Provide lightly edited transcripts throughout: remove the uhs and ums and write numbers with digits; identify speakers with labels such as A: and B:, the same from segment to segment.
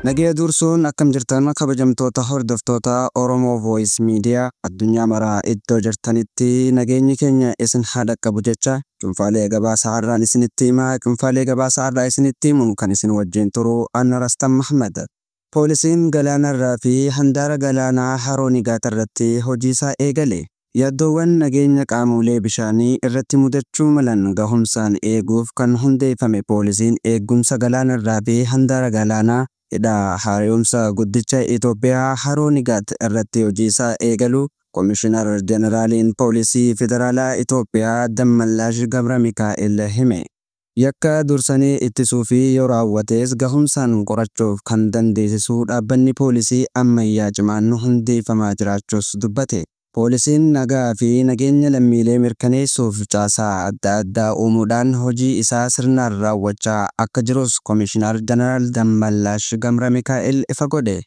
A: Nagaya dursuun akkam jirtan kabajamtoota hordoftoota Oromoo Voice Media addunyaa maraa iddoo jirtanitti nageenyi keenya isin haa dhaqqabu jecha cuunfaalee gabaasaa har'aan isinitti himaa cuunfaalee gabaasaa har'aa isinitti himuun kan isin wajjin turu Anna Rastam Mahmad. Poolisiin galaanarraa fi handaara galaanaa Haroo Nigaat irratti hojii isaa eegale. Yaaddoowwan nageenya qaamolee bishaanii irratti mudachuu malan gahumsaan eeguuf kan hundeeffame poolisiin eegumsa galaanarraa fi handaara galaanaa hidha haaromsa guddicha Itoophiyaa Haroo Nigaat irratti hojii isaa eegalu Komishinar Jeneraaliin Poolisii Federaalaa Itoophiyaa Dammallaash Gabra Mikaa'el hime. Yakka dursanii ittisuu fi yoo raawwates gahumsaan qorachuuf kan dandeessisu dhaabbanni poolisii ammayyaa cimaan hundeeffamaa jiraachuus dubbate. Poolisiin nagaa fi nageenya lammiilee mirkaneessuuf caasaa adda addaa uumuudhaan hojii isaa sirnaan raawwachaa akka jirus Komishinar Jeneraal Dammallaash Gabra Mikaa'el ifa godhe.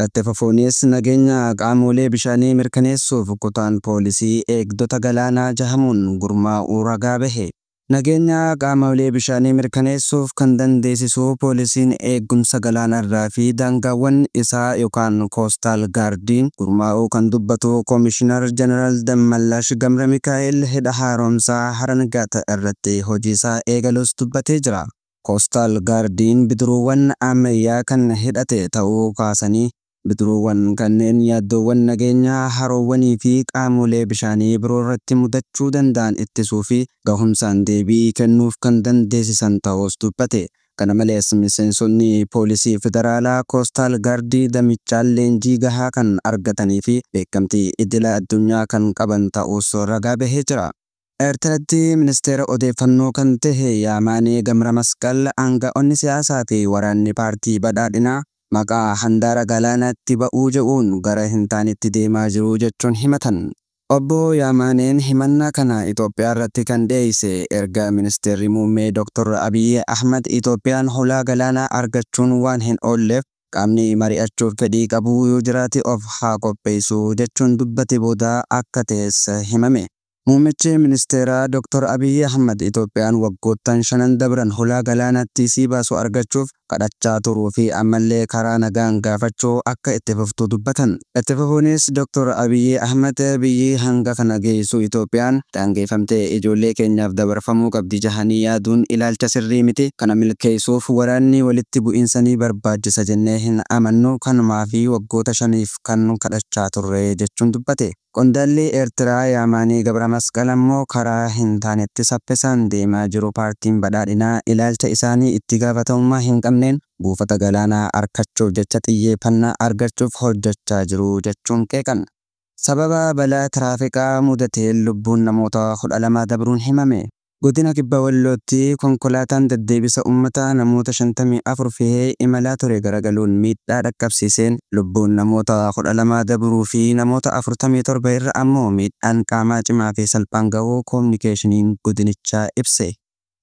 A: Itti fufuunis nageenya qaamolee bishaanii mirkaneessuuf kutaan poolisii eegdota galaanaa jahamuun gurmaa'uu ragaa bahe. Nageenya qaamolee bishaanii mirkaneessuuf kan dandeessisu poolisiin eegumsa galaanarraa fi daangaawwan isaa yookaan Coastal Guardiin gurmaa'uu kan dubbatu Komishinar Jeneraal Dammallaash Gabra Mikaa'el hidha haaromsaa Haroo Nigaat irratti hojii isaa eegalus dubbatee jira. Coastal Guardiin bidiruuwwan ammayyaa kan hidhate ta'uu kaasanii bidiruuwwan kanneen yaaddoowwan nageenyaa haroowwanii fi qaamolee bishaanii biroo irratti mudachuu danda'an ittisuu fi gahumsaan deebii kennuuf kan dandeessisan ta'us dubbate. Kana malees miseensonni poolisii federaalaa Coastal Guardii damichaan leenjii gahaa kan argatanii fi beekamtii idila addunyaa kan qaban ta'us ragaa bahee jira. Eertiratti ministeera odeeffannoo kan tahe Yaamaanee Gamra Masqal aanga'oonni siyaasaa fi waraanni paartii badhaadhinaa maqaa handaara galaanaatti ba'uu jedhuun gara hin taanetti deemaa jiru jechuun himatan. Obbo Yaamaaneen himannaa kana Itoophiyaa irratti kan dhiyeesse erga ministeerri muummee Dr. Abiy Ahmad Itoophiyaan hulaa galaanaa argachuun waan hin oolleef qaamni mari'achuuf fedhii qabu yoo jiraate of haa qopheessu jechuun dubbate booda akka ta'es himame. Muummichi ministeeraa Dr. Abiy Ahmad Itoophiyaan waggoottan 5 dabran hulaa galaanaatti sii baasu argachuuf kadhachaa turuu fi ammallee karaa nagaan gaafachuu akka itti fuftu dubbatan. Itti fufuunis Dr. Abiy Ahmad biyyi hanga kana geessu Itoophiyaan daangeffamtee ijoollee keenyaaf dabarfamuu qabdi jahanii yaaduun ilaalcha sirrii miti. Kana milkeessuuf waraanni walitti bu'iinsanii barbaachisa jennee hin amannu kanumaa fi waggoota 5f kan kadhachaa turre jechuun dubbate. Qondaalli Eertiraa Yaamaanee Gabra Masqal ammoo karaa hin taanetti saffisaan deemaa jiru paartiin badhaadhinaa ilaalcha isaanii itti gaafatamummaa hin qabneen buufata galaanaa argachuuf jecha xiyyeeffannaa argachuuf hojjechaa jiru jechuun qeeqan. Sababa balaa tiraafikaa mudateen lubbuun namoota 12 dabruun himame. Godina Kibba Wallootti konkolaataan deddeebisa uummataa namoota 54 fe'ee imalaa ture garagaluun miidhaa dhaqqabsiiseen lubbuun namoota 12 dabruu fi namoota 47 irra ammoo miidhaan qaamaa cimaa fi salphaan gahuu koominikeeshiniin godinichaa ibse.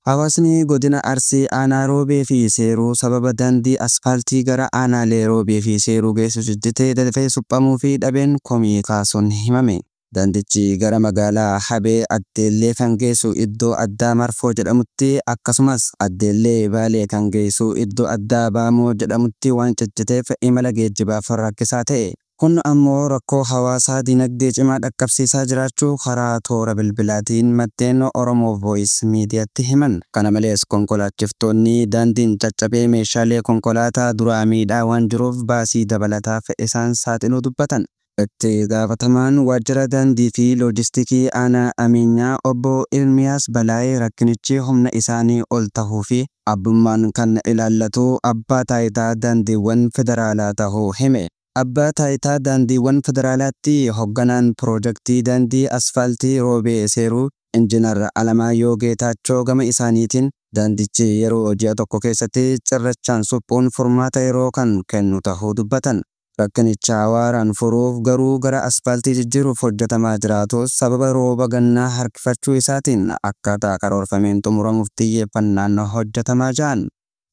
A: Hawaasni godina Arsii aanaa Roobee fi Seeruu sababa daandii asfaaltii gara aanaalee Roobee fi Seeruu geessu jidditee dafee suphamuu fi dhabeen komii kaasuun himame. Daandichi gara magaalaa Habee Addeellee kan geessu iddoo addaa Marfoo jedhamutti akkasumas Addeellee Baalee kan geessu iddoo addaa Baamoo jedhamutti waan cicciteef imala geejjibaaf rakkisaa ta'e. Kun ammoo rakkoo hawaasaa dinagdee cimaa dhaqqabsiisaa jiraachuu karaa toora bilbilaatiin maddeen Oromoo Voice Mediaatti himan. Kana malees konkolaachiftonni daandiin caccabee meeshaalee konkolaataa duraa miidhaa waan jiruuf baasii dabalataaf isaan saaxiluu dubbatan. Itti gaafatamaan waajjira daandii fi loojistikii aanaa Ameenyaa obbo Ilmiyaas Balaayee rakkinichi humna isaanii ol tahuu fi abbummaan kan ilaallatu abbaa taayitaa daandiiwwan federaalaa tahuu hime. Abbaa taayitaa daandiiwwan federaalaatti hoogganaan piroojeektii daandii asfaaltii Roobee Seeruu Injiinar Alamaayyoo Geetaachoo gama isaaniitiin daandichi yeroo ji'a tokko keessatti cirrachaan suphuun furmaata yeroo kan kennu tahuu dubbatan. Rakkinicha waaraan furuuf garuu gara asfaaltii jijjiiruuf hojjetamaa jiraatus sababa rooba gannaa harkifachuu isaatiin akkaataa karoorfameen xumuramuuf xiyyeeffannaan hojjetamaa jiran.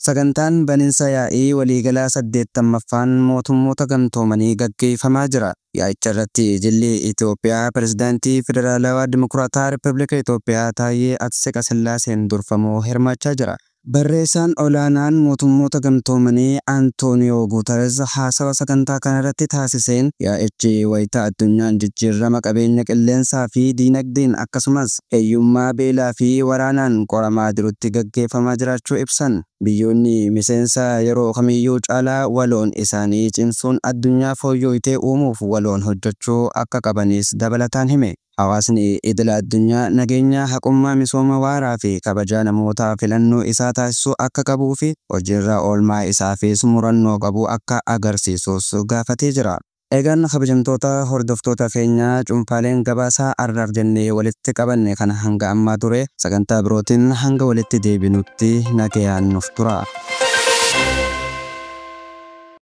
A: Sagantaan baniinsa yaa'ii waliigalaa 80ffaan mootummoota gamtoomanii gaggeeffamaa jira. Yaa'icha irratti jilli Itoophiyaa Pirezidaantii Federaalawaa Dimokiraataa Rippaabilika Itoophiyaa Taayyee Atsiqasillaaseen durfamoo hirmaachaa jira. Barreessaan olaanaan mootummoota gamtoomanii Antooniyoo Guuteres haasawa sagantaa kanarratti taasiseen yaa'ichi wayita addunyaan jijjiirama qabeenya qilleensaa fi diinagdeen akkasumas hiyyummaa beelaa fi waraanaan qoramaa jirutti gaggeeffamaa jiraachuu ibsan. Biyyoonni miseensa yeroo kamiyyuu caalaa waloon isaanii cimsuun addunyaa fooyyooyitee uumuuf waloon hojjechuu akka qabanis dabalataan hime. Hawaasni idila addunyaa nageenya haqummaa misooma waaraa fi kabajaa namootaa filannoo isaa taasisuu akka qabuu fi hojiirra oolmaa isaa fi murannoo qabu akka agarsiisus gaafatee jira. Egaan kabajamtoota hordoftoota keenyaa cuunfaaleen gabaasaa arraaf jennee walitti qabanne kana hanga ammaa ture sagantaa birootiin hanga walitti deebinutti nagayaan nuuf tura.